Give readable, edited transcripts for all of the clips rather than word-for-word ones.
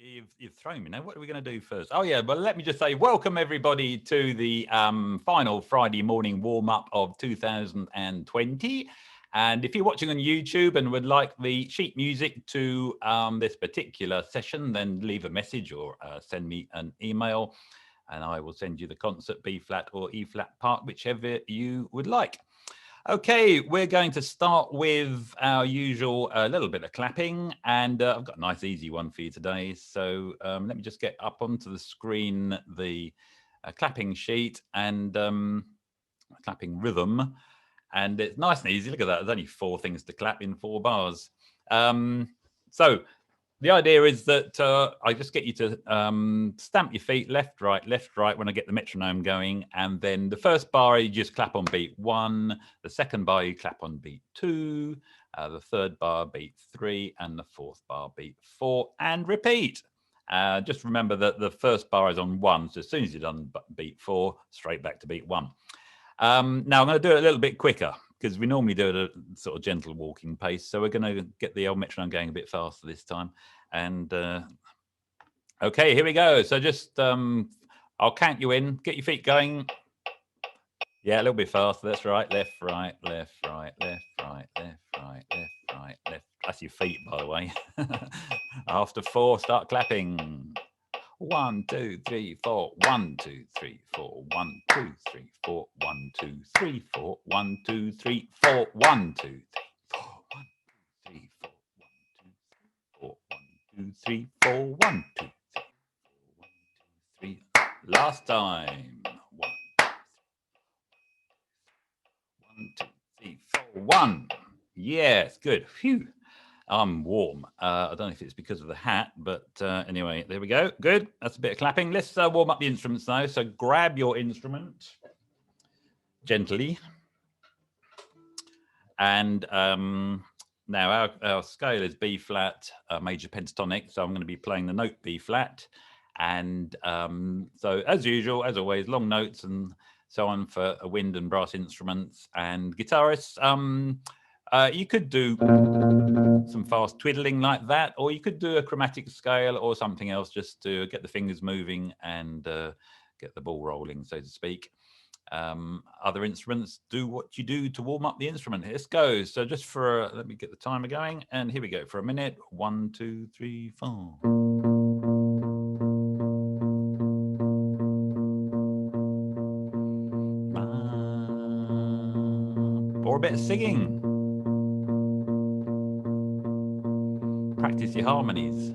You've thrown me now. What are we going to do first? Oh, yeah. Well, let me just say welcome, everybody, to the final Friday morning warm-up of 2020. And if you're watching on YouTube and would like the sheet music to this particular session, then leave a message or send me an email, and I will send you the concert B-flat or E-flat part, whichever you would like. Okay, we're going to start with our usual little bit of clapping, and I've got a nice easy one for you today. So let me just get up onto the screen the clapping sheet and clapping rhythm, and it's nice and easy. Look at that, there's only 4 things to clap in 4 bars. So the idea is that I just get you to stamp your feet left, right when I get the metronome going. And then the first bar, you just clap on beat 1. The second bar, you clap on beat 2. The third bar, beat 3. And the fourth bar, beat 4. And repeat. Just remember that the first bar is on 1. So as soon as you're done beat 4, straight back to beat 1. Now I'm going to do it a little bit quicker, because we normally do it at a sort of gentle walking pace. So we're going to get the old metronome going a bit faster this time. And okay, here we go. So just I'll count you in. Get your feet going. Yeah, a little bit faster. That's right. Left, right, left, right, left, right, left, right, left, right, left. That's your feet, by the way. After 4, start clapping. 1, 2, 3, 4. 1, 2, 3, 4. 1, 2, 3, 4. 1, 2, 3, 4. 1, 2, 3, 4. 1, 2, 3, 4. 1, 2, 3, 4. 1, 2, 3, 4. 1, 2, 3, 4. 1, 2, 3. Last time. 1, 2, 3, 4. 1. Yes, good. Phew. I'm warm. I don't know if it's because of the hat, but anyway, there we go. Good. That's a bit of clapping. Let's warm up the instruments now. So grab your instrument gently. And now our scale is B flat, major pentatonic. So I'm going to be playing the note B flat. And so as usual, as always, long notes and so on for wind and brass instruments and guitarists. You could do some fast twiddling like that, or you could do a chromatic scale or something else just to get the fingers moving and get the ball rolling, so to speak. Other instruments, do what you do to warm up the instrument. Let's go. So just for, let me get the timer going, and here we go for a minute. 1, 2, 3, 4. Or a bit of singing. Practice your harmonies.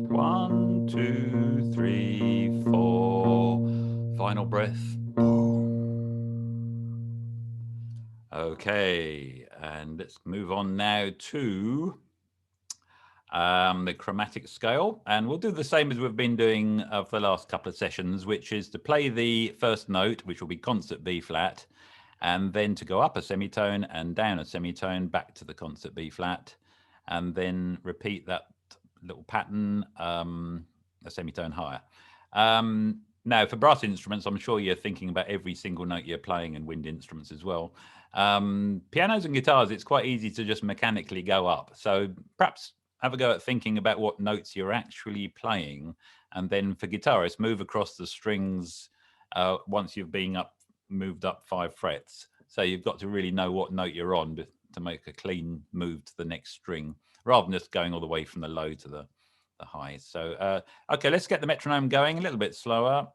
1, 2, 3, 4. Final breath. Okay, and let's move on now to the chromatic scale, and we'll do the same as we've been doing for the last couple of sessions, which is to play the first note, which will be concert B flat, and then to go up a semitone and down a semitone back to the concert B flat, and then repeat that little pattern a semitone higher. Now, for brass instruments, I'm sure you're thinking about every single note you're playing, and wind instruments as well. Pianos and guitars, it's quite easy to just mechanically go up. So perhaps have a go at thinking about what notes you're actually playing. And then for guitarists, move across the strings once you've been moved up 5 frets. So you've got to really know what note you're on to make a clean move to the next string, rather than just going all the way from the low to the high. So, okay, let's get the metronome going a little bit slower.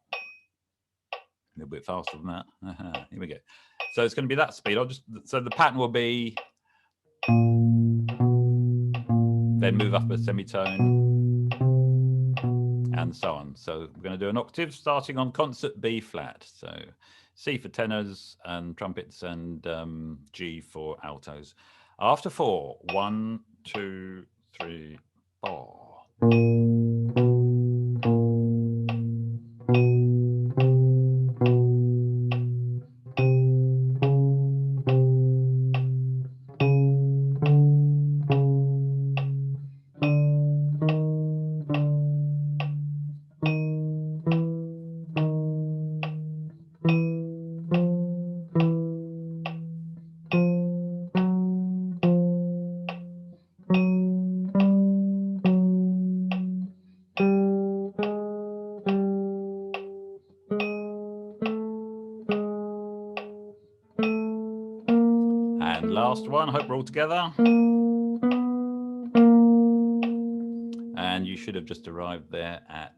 A little bit faster than that. Here we go. So it's going to be that speed. So the pattern will be, then move up a semitone, and so on. So we're going to do an octave starting on concert B flat. So C for tenors and trumpets, and G for altos. After 4, 1, 2, 3, 4. And last one, hope we're all together. And you should have just arrived there at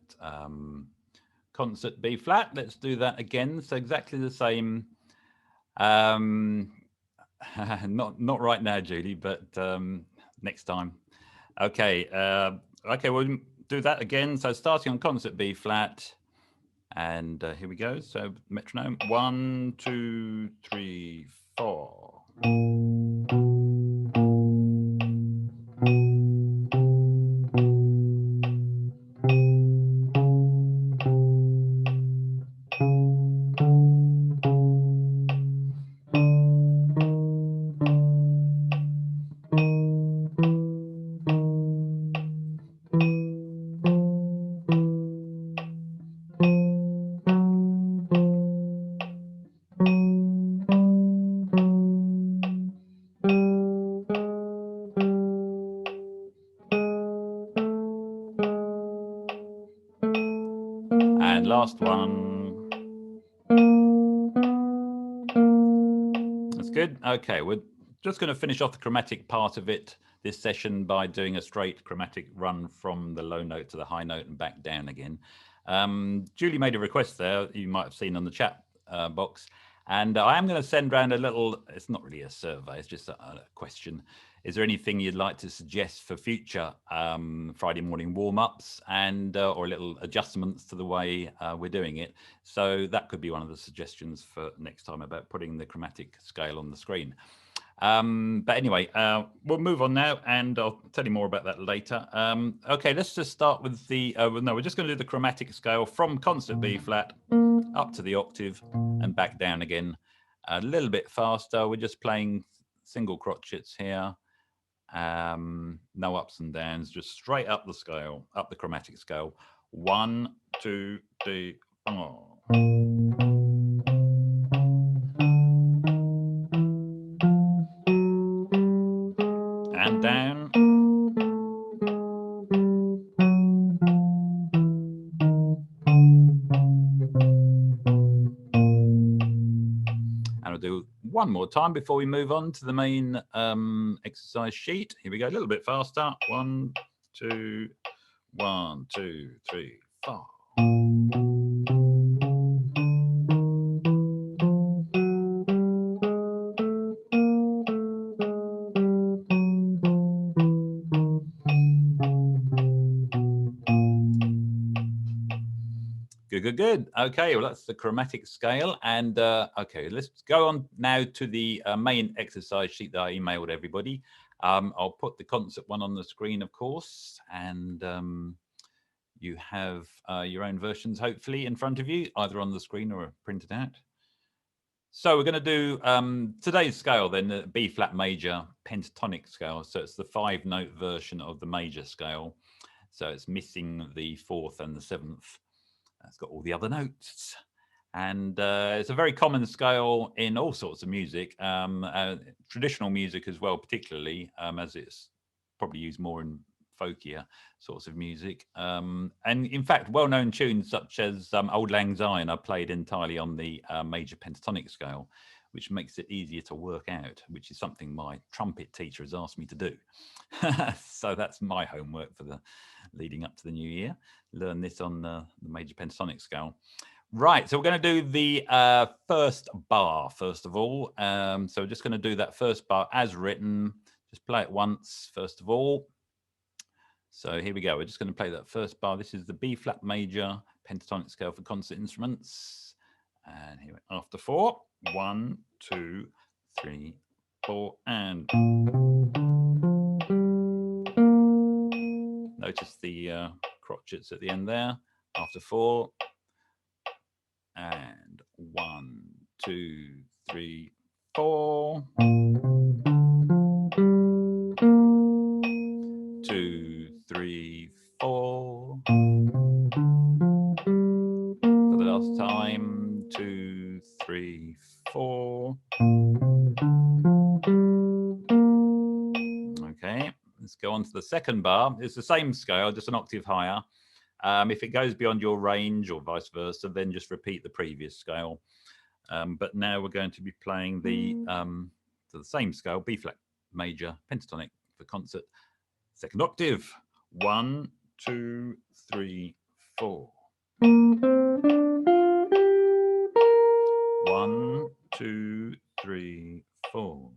concert B flat. Let's do that again. So exactly the same. Not right now, Julie, but next time. Okay. Okay, we'll do that again. So starting on concert B flat. And here we go. So metronome, 1, 2, 3, 4. And last one. That's good. Okay, we're just going to finish off the chromatic part of it this session by doing a straight chromatic run from the low note to the high note and back down again. Julie made a request there, you might have seen on the chat box. And I am going to send around a little, it's not really a survey, it's just a question. Is there anything you'd like to suggest for future Friday morning warm-ups and or little adjustments to the way we're doing it? So that could be one of the suggestions for next time about putting the chromatic scale on the screen. But anyway, we'll move on now, and I'll tell you more about that later. Okay, let's just start with the, no, we're just going to do the chromatic scale from concert B flat up to the octave and back down again. A little bit faster. We're just playing single crotchets here. No ups and downs, just straight up the scale, up the chromatic scale. 1, 2, 3, 4. And down. And I'll do one more time before we move on to the main exercise sheet. Here we go, a little bit faster. 1, 2, 1, 2, 3, 4. Good. Okay, well, that's the chromatic scale. And okay, let's go on now to the main exercise sheet that I emailed everybody. I'll put the concert one on the screen, of course, and you have your own versions, hopefully, in front of you, either on the screen or printed out. So we're going to do today's scale, then, the B flat major pentatonic scale. So it's the 5-note version of the major scale. So it's missing the 4th and the 7th. It's got all the other notes, and it's a very common scale in all sorts of music, traditional music as well, particularly as it's probably used more in folkier sorts of music. And in fact, well-known tunes such as Auld Lang Syne are played entirely on the major pentatonic scale, which makes it easier to work out, which is something my trumpet teacher has asked me to do. So that's my homework for the leading up to the new year. Learn this on the major pentatonic scale. Right, so we're going to do the first bar, first of all. So we're just going to do that first bar as written. Just play it once, first of all. So here we go. We're just going to play that first bar. This is the B flat major pentatonic scale for concert instruments. And here after 4. 1, 2, 3, 4, and notice the crotchets at the end there. After 4, and 1, 2, 3, 4. 2, 3, 4. For the last time, 2, 3, 4. Okay, let's go on to the second bar. It's the same scale, just an octave higher. If it goes beyond your range or vice versa, then just repeat the previous scale. But now we're going to be playing the same scale, B flat major pentatonic for concert. Second octave. 1, 2, 3, 4. 1, 2, 3, 4.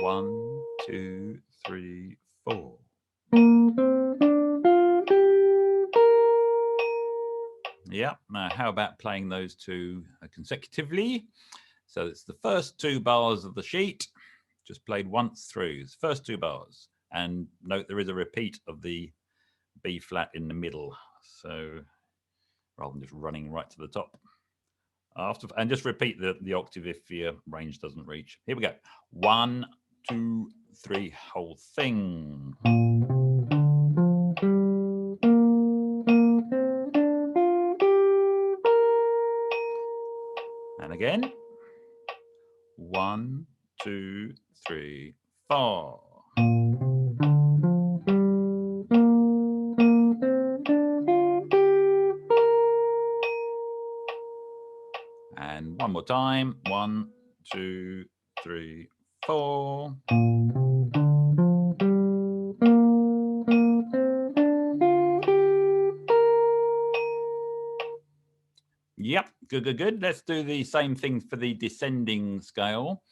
1, 2, 3, 4. Yeah. Now, how about playing those two consecutively? So it's the first 2 bars of the sheet, just played once through. It's the first 2 bars. And note there is a repeat of the B flat in the middle. So rather than just running right to the top. And just repeat the octave if your range doesn't reach. Here we go. 1, 2, 3, whole thing. And again. 1, 2, 3, 4. And one more time. 1, 2, 3, 4. Yep, good. Let's do the same thing for the descending scale.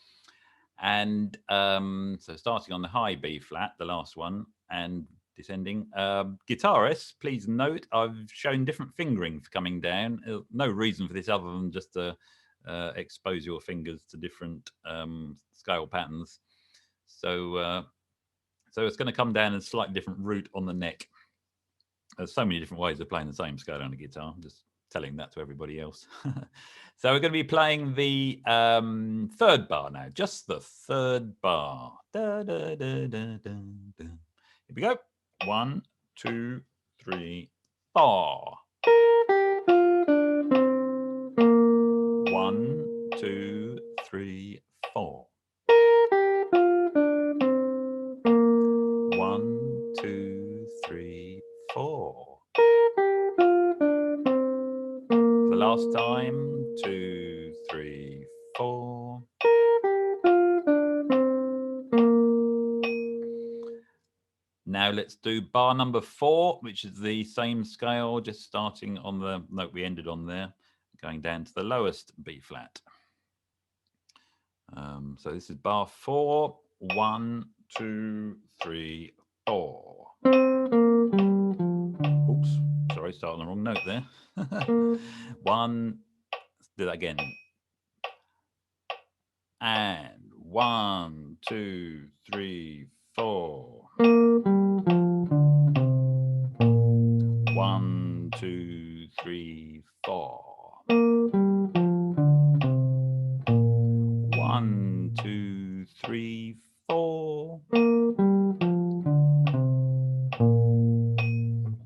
And so starting on the high B flat, the last one, and descending. Guitarists, please note, I've shown different fingering for coming down. No reason for this other than just to expose your fingers to different scale patterns. So it's going to come down in a slightly different route on the neck. There's so many different ways of playing the same scale on a guitar. Just telling that to everybody else. So we're going to be playing the third bar now, just the third bar. Da, da, da, da, da, da. Here we go. 1, 2, 3, 4. 1, 2, 3, 4. 1, 2, 3, 4. The last time, 2, 3, 4. Now let's do bar number 4, which is the same scale, just starting on the note we ended on there, going down to the lowest B flat. So this is bar 4. 1, 2, 3, 4. Oops, sorry, started on the wrong note there. 1, let's do that again. And 1, 2, 3, 4. 1, 2, 3, 4. 1, 2, 3, 4.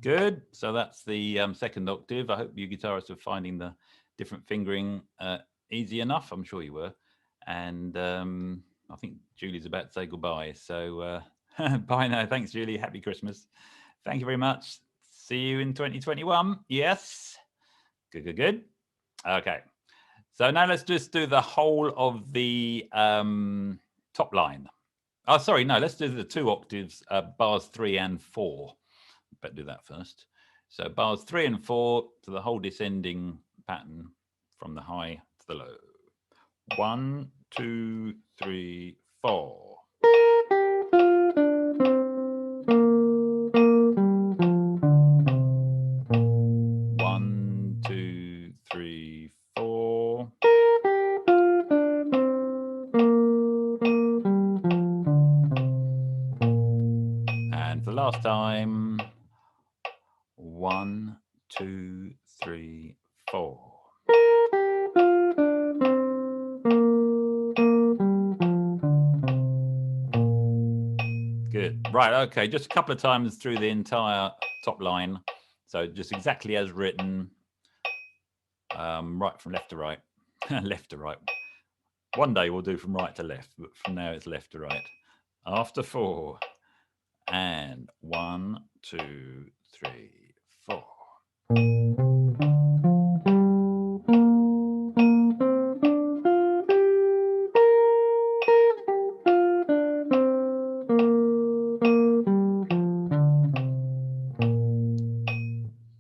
Good. So that's the second octave. I hope you guitarists are finding the different fingering easy enough. I'm sure you were. And I think Julie's about to say goodbye. So bye now. Thanks, Julie. Happy Christmas. Thank you very much. See you in 2021. Yes. Good. Okay. So now let's just do the whole of the top line. Oh, sorry. No, let's do the 2 octaves, bars 3 and 4. Better do that first. So bars 3 and 4 to the whole descending pattern from the high to the low. 1, 2, 3, 4. last time. 1, 2, 3, 4. Good. Right. Okay. Just a couple of times through the entire top line. So just exactly as written. Right from left to right. Left to right. One day we'll do from right to left, but from now it's left to right. After 4. And 1, 2, 3, 4.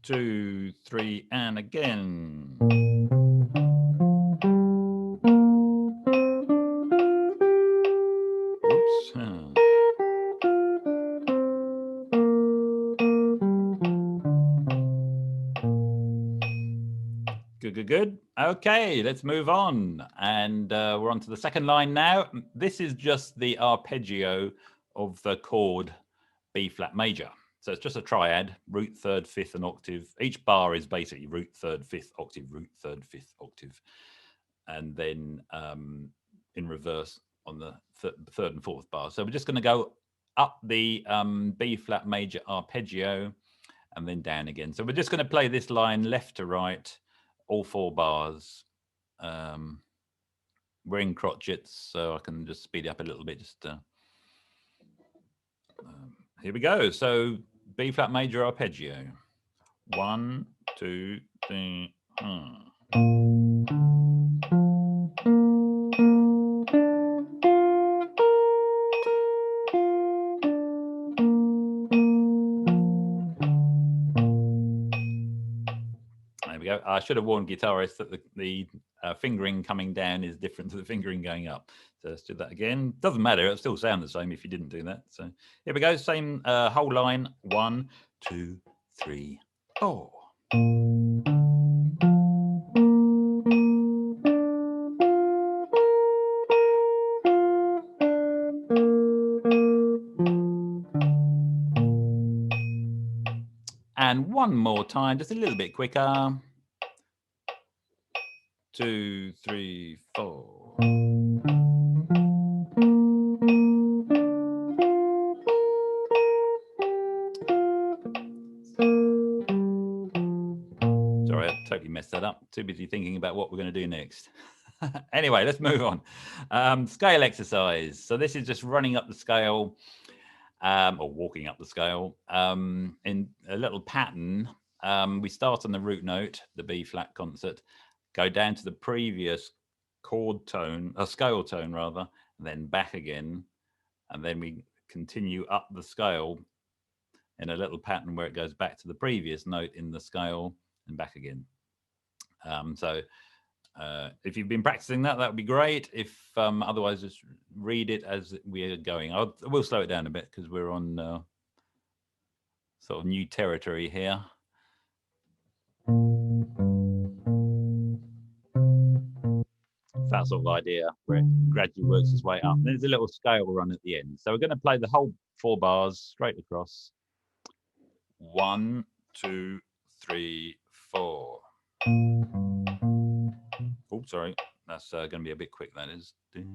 Two, 3, and again. Whoops. Good, good, good. Okay, let's move on. And we're on to the second line now. This is just the arpeggio of the chord B flat major. So it's just a triad, root, third, fifth, and octave. Each bar is basically root, third, fifth, octave, root, third, fifth, octave. And then in reverse on the third and fourth bar. So we're just going to go up the B flat major arpeggio and then down again. So we're just going to play this line left to right, all 4 bars. We're in crotchets, so I can just speed it up a little bit. Just here we go. So B flat major arpeggio. 1, 2, 3. There we go. I should have warned guitarists that the fingering coming down is different to the fingering going up. So let's do that again. Doesn't matter. It'll still sound the same if you didn't do that. So here we go. Same whole line. 1, 2, 3, 4. And one more time, just a little bit quicker. 2, 3, 4. Sorry, I totally messed that up. Too busy thinking about what we're going to do next. Anyway, let's move on. Scale exercise. So this is just running up the scale or walking up the scale in a little pattern. We start on the root note, the B flat concert, go down to the previous chord tone, a scale tone rather, and then back again. And then we continue up the scale in a little pattern where it goes back to the previous note in the scale and back again. So if you've been practicing that, that would be great. If otherwise, just read it as we're going. We'll slow it down a bit because we're on sort of new territory here. That sort of idea where it gradually works its way up. There's a little scale run at the end. So we're going to play the whole 4 bars straight across. 1, 2, 3, 4. Oh, sorry. That's going to be a bit quick, that is. Let's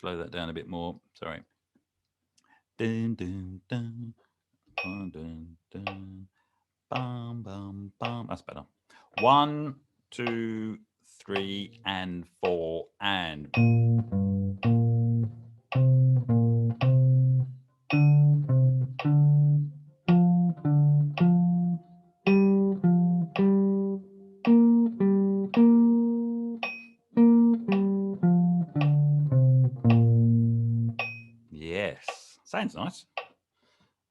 slow that down a bit more. Sorry. Dun, dun, dun. Dun, dun, dun. Bum, bum, bum. That's better. 1, 2, 3, and 4, and. Yes, sounds nice.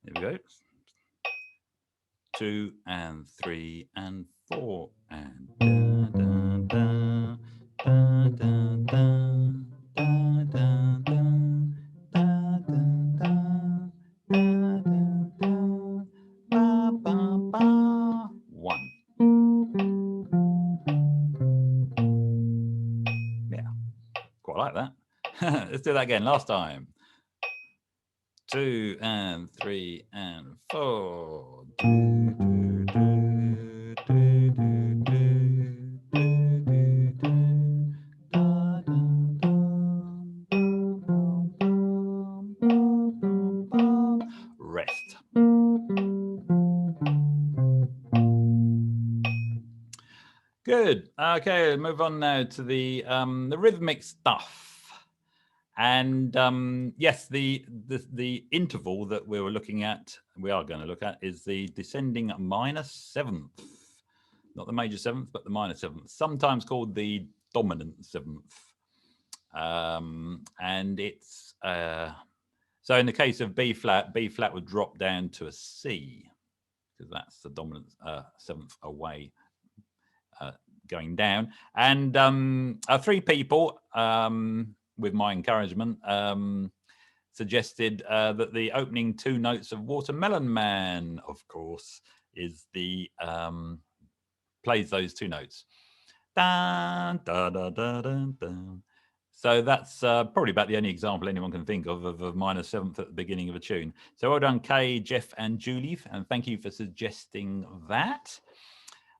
There we go. 2 and 3 and 4 and dun, dun, dun, dun, dun, dun, dun, dun, dun, dun, dun, dun, dun, dun, ba, ba, ba. 1. Yeah, quite like that. Let's do that again. Last time. 2 and 3 and 4. Rest. Good. Okay, move on now to the rhythmic stuff. And yes, the interval that we are going to look at, is the descending minor seventh, not the major seventh, but the minor seventh, sometimes called the dominant seventh. And it's so in the case of B flat would drop down to a C, because that's the dominant seventh away, going down. And 3 people, with my encouragement, suggested that the opening 2 notes of Watermelon Man, of course, is the plays those 2 notes. Dun, dun, dun, dun, dun, dun. So that's probably about the only example anyone can think of a minor seventh at the beginning of a tune. So well done, Kay, Jeff, and Julie, and thank you for suggesting that.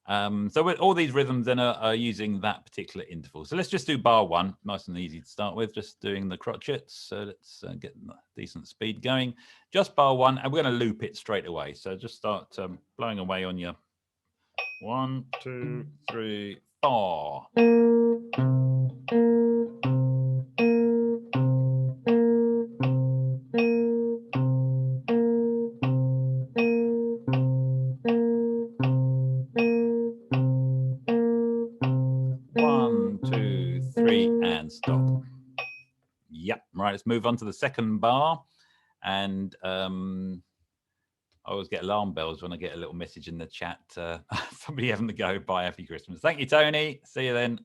So with all these rhythms then are using that particular interval. So let's just do bar 1, nice and easy to start with, just doing the crotchets. So let's get decent speed going. Just bar 1, and we're going to loop it straight away. So just start blowing away on your 1, 2, 3, 4. Stop. Yep. Right. Let's move on to the second bar. And I always get alarm bells when I get a little message in the chat. Somebody having to go. Bye. Happy Christmas. Thank you, Tony. See you then.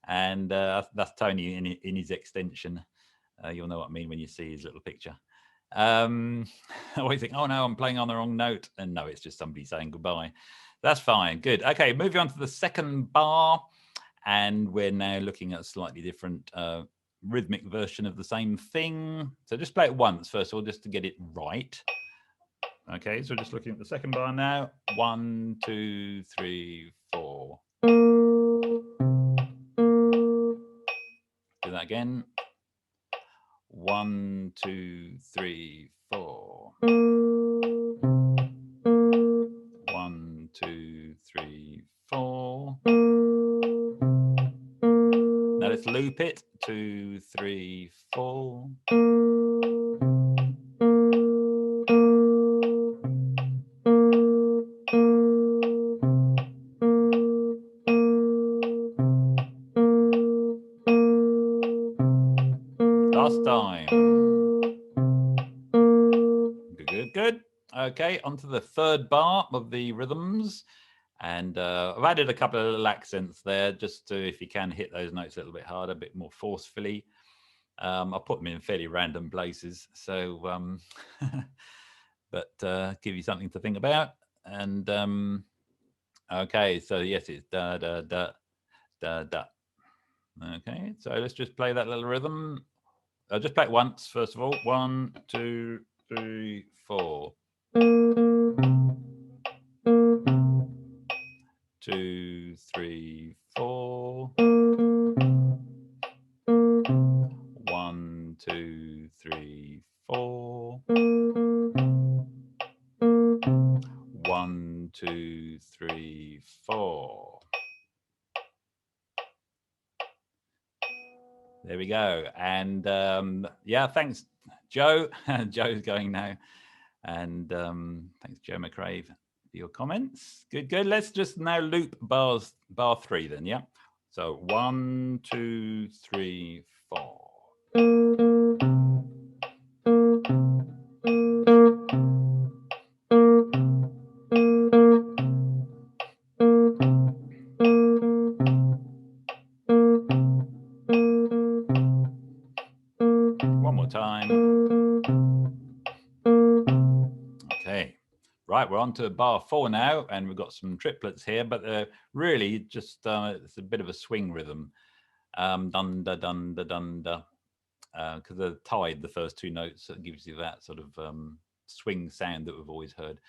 And that's Tony in his extension. You'll know what I mean when you see his little picture. I always think, oh no, I'm playing on the wrong note. And no, it's just somebody saying goodbye. That's fine. Good. Okay. Moving on to the second bar. And we're now looking at a slightly different rhythmic version of the same thing. So just play it once, first of all, just to get it right. Okay, so just looking at the second bar now. 1, 2, 3, 4. Do that again. 1, 2, 3, 4. 1, 2, 3, 4. Now let's loop it. 2, 3, 4. Last time. Good. Okay, onto the third bar of the rhythms. And I've added a couple of little accents there, just to, if you can, hit those notes a little bit harder, a bit more forcefully. I'll put them in fairly random places, so but give you something to think about. And okay, so yes, it's da da da da da. Okay, so let's just play that little rhythm. I'll just play it once, first of all. 1, 2, 3, 4. 2, 3, 4. 1, 2, 3, 4. 1, 2, 3, 4. There we go. And yeah, thanks, Joe. Joe's going now. And thanks, Joe McCrave, for your comments. Good. Let's just now loop bar 3 then, yeah? So 1, 2, 3, 4. One more time. Okay. Right, we're on to bar 4 now, and we've got some triplets here, but really just it's a bit of a swing rhythm. Dun da dun da dun da. because they're tied, the first two notes. So it gives you that sort of swing sound that we've always heard,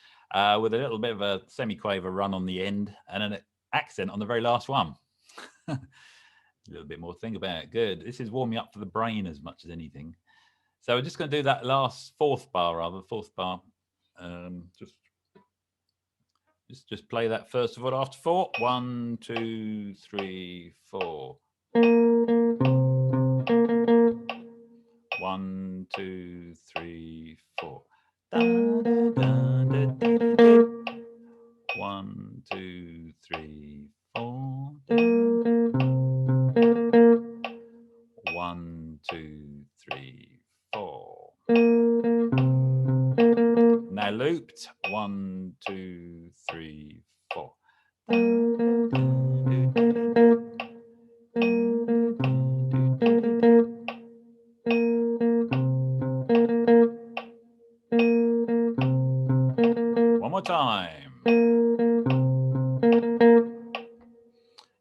with a little bit of a semiquaver run on the end and an accent on the very last one. A little bit more to think about. Good. This is warming up for the brain as much as anything. So we're just going to do that last fourth bar. Just play that first of all after 4. 1, 2, 3, 4. 1, 2, 3, 4. 1, 2, 3, 4. 1, 2, 3, 4. Now looped. 1, 2, 3, 4. One more time.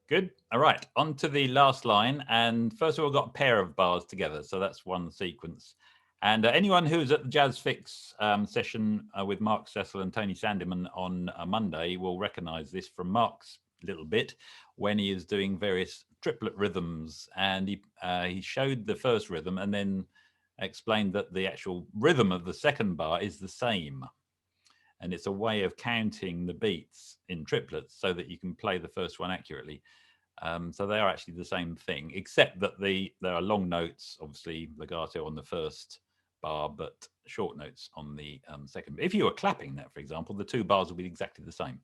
Good. All right, on to the last line. And first of all, we've got a pair of bars together. So that's one sequence. And anyone who's at the Jazz Fix session with Mark Cecil and Tony Sandeman on Monday will recognize this from Mark's little bit when he is doing various triplet rhythms. And he showed the first rhythm and then explained that the actual rhythm of the second bar is the same. And it's a way of counting the beats in triplets so that you can play the first one accurately. So they are actually the same thing, except that there are long notes, obviously legato on the first bar, but short notes on the second. If you were clapping that, for example, the two bars will be exactly the same.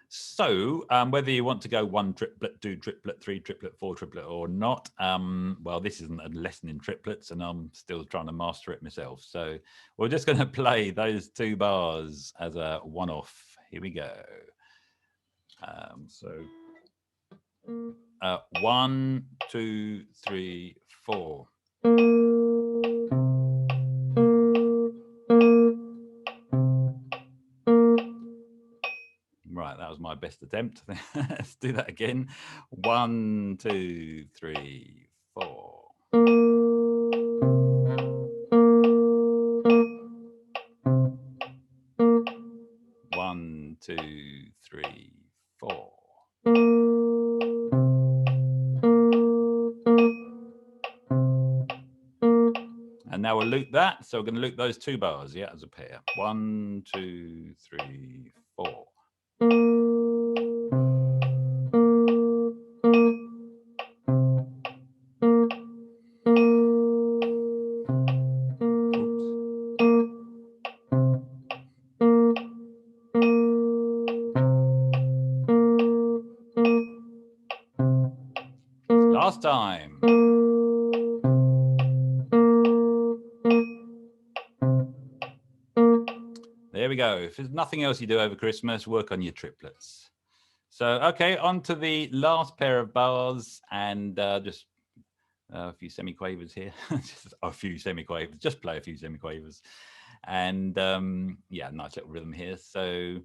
So whether you want to go 1 triplet, 2 triplet, 3 triplet, 4 triplet or not, well, this isn't a lesson in triplets and I'm still trying to master it myself. So we're just going to play those 2 bars as a one-off. Here we go. 1, 2, 3, 4. Right, that was my best attempt. Let's do that again. 1, 2, 3, 4. 1, 2, 3, 4. And now we'll loop that. So we're going to loop those 2 bars, yeah, as a pair. 1, 2, 3, 4. Last time. There we go. If there's nothing else you do over Christmas, work on your triplets. So, okay, on to the last pair of bars and just a few semiquavers here. Just a few semiquavers. Just play a few semiquavers. And yeah, nice little rhythm here. So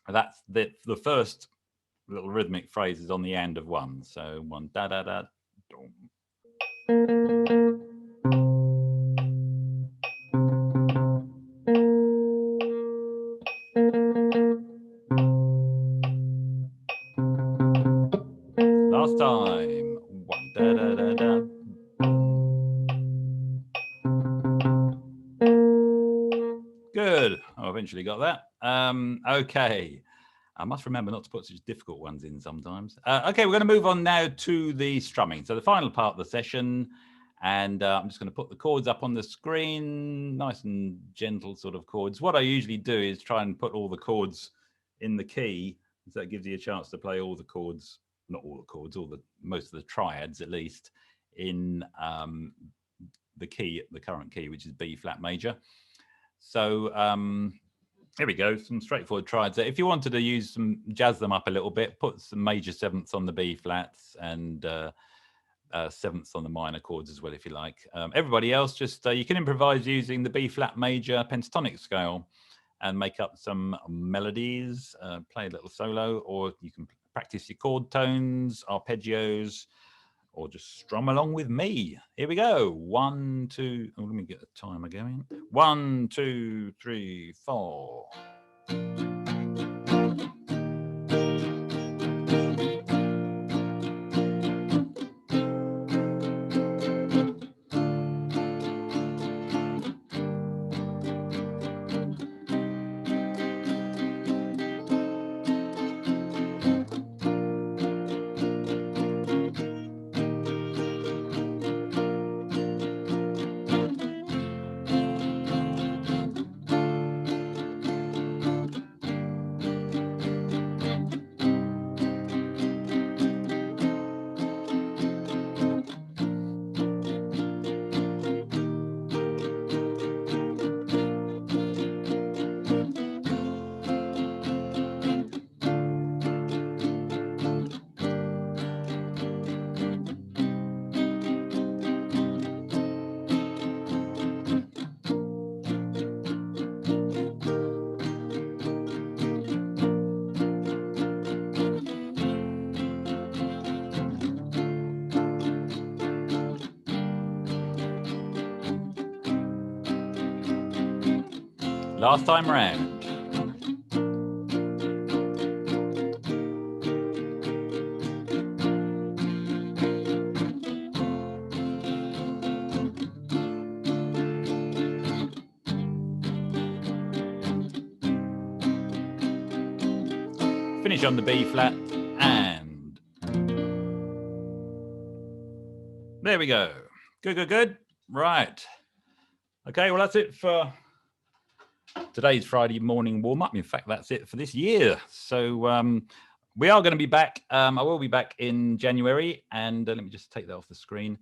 that's the first little rhythmic phrase is on the end of 1. So 1 da da da. Dum. Last time. 1 da da da da. Good. I eventually got that. Okay. I must remember not to put such difficult ones in sometimes. Okay, we're going to move on now to the strumming. So the final part of the session. And I'm just going to put the chords up on the screen. Nice and gentle sort of chords. What I usually do is try and put all the chords in the key. So that gives you a chance to play all the chords, not all the chords, most of the triads at least, in the key, the current key, which is B flat major. So here we go, some straightforward triads there. If you wanted to jazz them up a little bit, put some major sevenths on the B flats and sevenths on the minor chords as well, if you like. Everybody else, just you can improvise using the B flat major pentatonic scale and make up some melodies, play a little solo, or you can practice your chord tones, arpeggios, or just strum along with me. Here we go. 1, 2. Oh, let me get the timer going. 1, 2, 3, 4. Last time round. Finish on the B flat, and there we go. Good, good, good. Right. Okay, well, that's it for today's Friday morning warm-up. In fact, that's it for this year. So we are going to be back. I will be back in January, and let me just take that off the screen.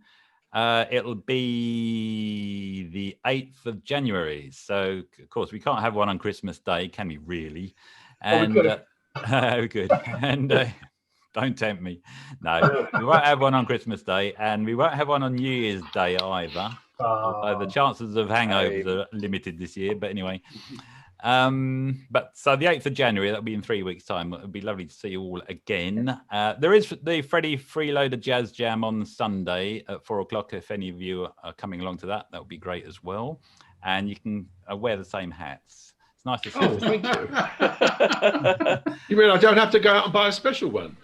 It'll be the 8th of January. So, of course, we can't have one on Christmas Day, can we really? And we could. And don't tempt me. No, we won't have one on Christmas Day, and we won't have one on New Year's Day either. Although the chances of hangovers are limited this year, but anyway. But so the 8th of January, that'll be in 3 weeks' time. It'll be lovely to see you all again. There is the Freddie Freeloader Jazz Jam on Sunday at 4 o'clock. If any of you are coming along to that, that would be great as well. And you can wear the same hats. It's nice to see. Oh, thank you. You mean I don't have to go out and buy a special one?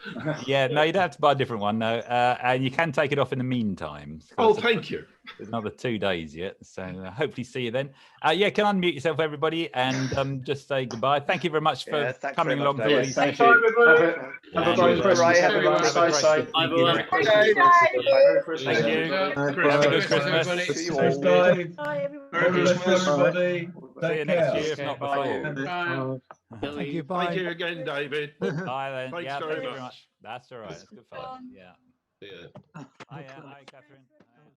Yeah, no, you don't have to buy a different one. No, and you can take it off in the meantime. Oh, thank you. There's another 2 days yet, so hopefully see you then. Yeah, can unmute yourself, everybody, and just say goodbye. Thank you very much for coming along. Thank you. Thank you. Have a Merry Christmas. See you all. Bye, everybody. See you next year, if not before. Thank you. Bye. Thank you again, David. Bye then. Thanks Yeah, very thank you much. That's all right. It's good fun. Yeah. Yeah. Hi, Catherine.